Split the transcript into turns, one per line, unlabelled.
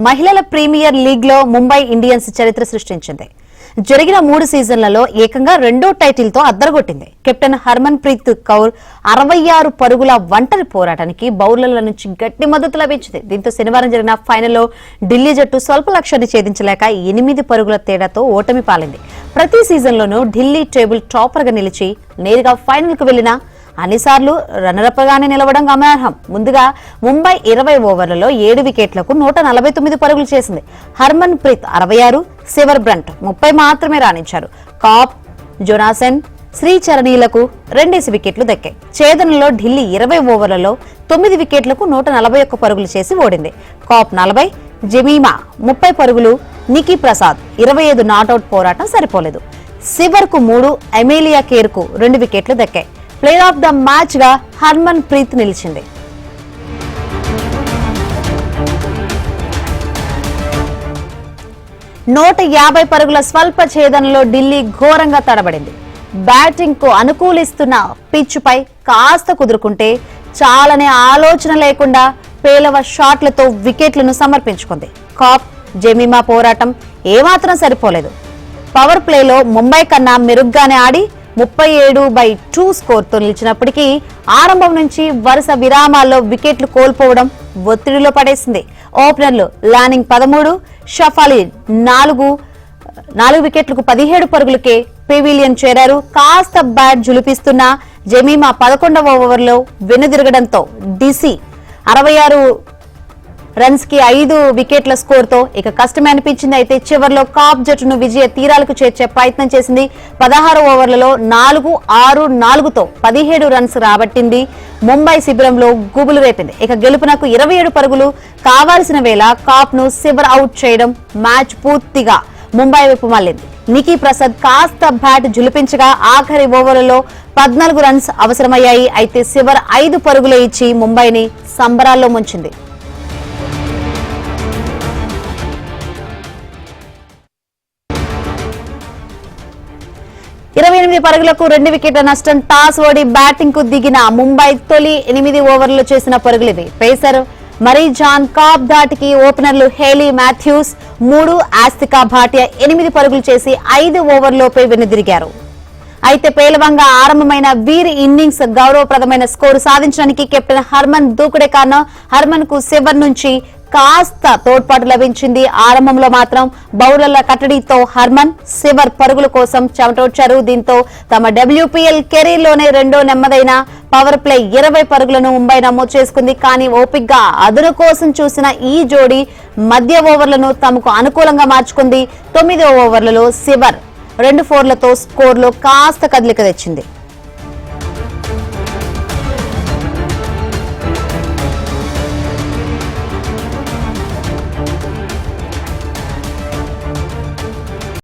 మహిళల premier league లో Mumbai Indians చరిత్ర సృష్టించింది. జరిగిన 3 సీజన్లలో ఏకంగా 2వ టైటిల్ తో అద్దరగొట్టింది. కెప్టెన్ హర్మన్ ప్రీత్ కౌర్ 66 పరుగుల ఒంటరి పోరాటానికి బౌలర్ల నుంచి గట్టి మద్దతు లభించింది. దీంతో శనివారం జరిగిన ఫైనల్లో ఢిల్లీ జట్టు స్వల్ప లక్ష్యాన్ని ఛేదించలేక 8 పరుగుల తేడాతో ఓటమి పాలింది. ప్రతి సీజన్లోనూ ఢిల్లీ టేబుల్ టాపర్ గా నిలిచి నేరుగా ఫైనల్ కు వెళ్లిన అన్నిసార్లు రన్నరప్ గానే నిలవడం గమనార్హం. ముందుగా ముంబై 20 ఓవర్లలో 7 వికెట్లకు 149 పరుగులు చేసింది. హర్మన్ ప్రీత్ 66, సివర్ బ్రంట్ 30 మాత్రమే రాణించారు. కాప్, జోనాసన్, శ్రీచరణీలకు 2 వికెట్లు దక్కాయి. ఛేదనలో ఢిల్లీ 20 ఓవర్లలో 9 వికెట్లకు 141 పరుగులు చేసి ఓడింది. కాప్ 40, జమీమా 30 పరుగులు, నికీ ప్రసాద్ 25 నాటౌట్ పోరాటం సరిపోలేదు. సివర్ కు 3, ఎమేలియా కేర్ కు 2 వికెట్లు దక్కాయి. ప్లేయర్ ఆఫ్ ద మ్యాచ్ గా హర్మన్ ప్రీత్ నిలిచింది. నూట 50 పరుగుల స్వల్ప ఛేదనలో ఢిల్లీ ఘోరంగా తడబడింది. బ్యాటింగ్ కు అనుకూలిస్తున్న పిచ్ పై కాస్త కుదురుకుంటే చాలనే ఆలోచన లేకుండా పేలవ షాట్లతో వికెట్లను సమర్పించుకుంది. కాప్, జమీమా పోరాటం ఏమాత్రం సరిపోలేదు. పవర్ ప్లేలో ముంబై కన్నా మెరుగ్గానే ఆడి 37/2 స్కోర్తో నిలిచినప్పటికీ ఆరంభం నుంచి వరుస విరామాల్లో వికెట్లు కోల్పోవడం ఒత్తిడిలో పడేసింది. ఓపెనర్లు లానింగ్ 13, షఫాలి 4 వికెట్లకు 17 పరుగులకే పెవిలియన్ చేరారు. కాస్త బ్యాట్ జులిపిస్తున్న జమీమా 11వ ఓవర్లో వెనుదిరగడంతో డిసి 66 రన్స్ కి 5 వికెట్ల స్కోర్ తో ఇక కష్టమే అనిపించింది. అయితే చివర్లో కాప్ జట్టును విజయ తీరాలకు చేర్చే ప్రయత్నం చేసింది. 16 ఓవర్లలో 4, 6, 4తో 17 రన్స్ రాబట్టింది. ముంబై శిబిరంలో గుబులు రేపింది. ఇక గెలుపునకు 27 పరుగులు కావాల్సిన వేళ కాప్ ను సివర్ అవుట్ చేయడం మ్యాచ్ పూర్తిగా ముంబై వైపు మళ్లింది. నికీ ప్రసాద్ కాస్త బ్యాట్ జులిపించగా ఆఖరి ఓవర్లలో 14 రన్స్ అవసరమయ్యాయి. అయితే సివర్ 5 పరుగులే ఇచ్చి ముంబైని సంబరాల్లో ముంచింది. 28 పరుగులకు 2 వికెట్ల నష్టం. టాస్ ఓడి బ్యాటింగ్ కు దిగిన ముంబై తొలి 8 ఓవర్లలో చేసిన పరుగులివి. పేసర్ మరీజాన్ కాప్ ధాటికి ఓపెనర్లు హేలీ మాథ్యూస్ 3, ఆస్తికా భాటియా 8 పరుగులు చేసి 5 ఓవర్లోపై వెనుదిరిగారు. అయితే పేలవంగా ఆరంభమైన వీరి ఇన్నింగ్స్ గౌరవప్రదమైన స్కోరు సాధించడానికి కెప్టెన్ హర్మన్ దూకుడే కారణం. హర్మన్ కు సివర్ నుంచి కాస్త తోడ్పాటు లభించింది. ఆరంభంలో మాత్రం బౌలర్ల కట్టడితో హర్మన్, సివర్ పరుగుల కోసం చెమటోడ్చారు. దీంతో తమ డబ్ల్యూపీఎల్ కెరీర్ లోనే 2వ నెమ్మదైన పవర్ ప్లే 20 పరుగులను ముంబై నమోదు చేసుకుంది. కానీ ఓపిక్గా అదును కోసం చూసిన ఈ జోడీ మధ్య ఓవర్లను తమకు అనుకూలంగా మార్చుకుంది. 9వ ఓవర్లలో సివర్ 2 4లతో స్కోర్లో కాస్త కదలిక తెచ్చింది.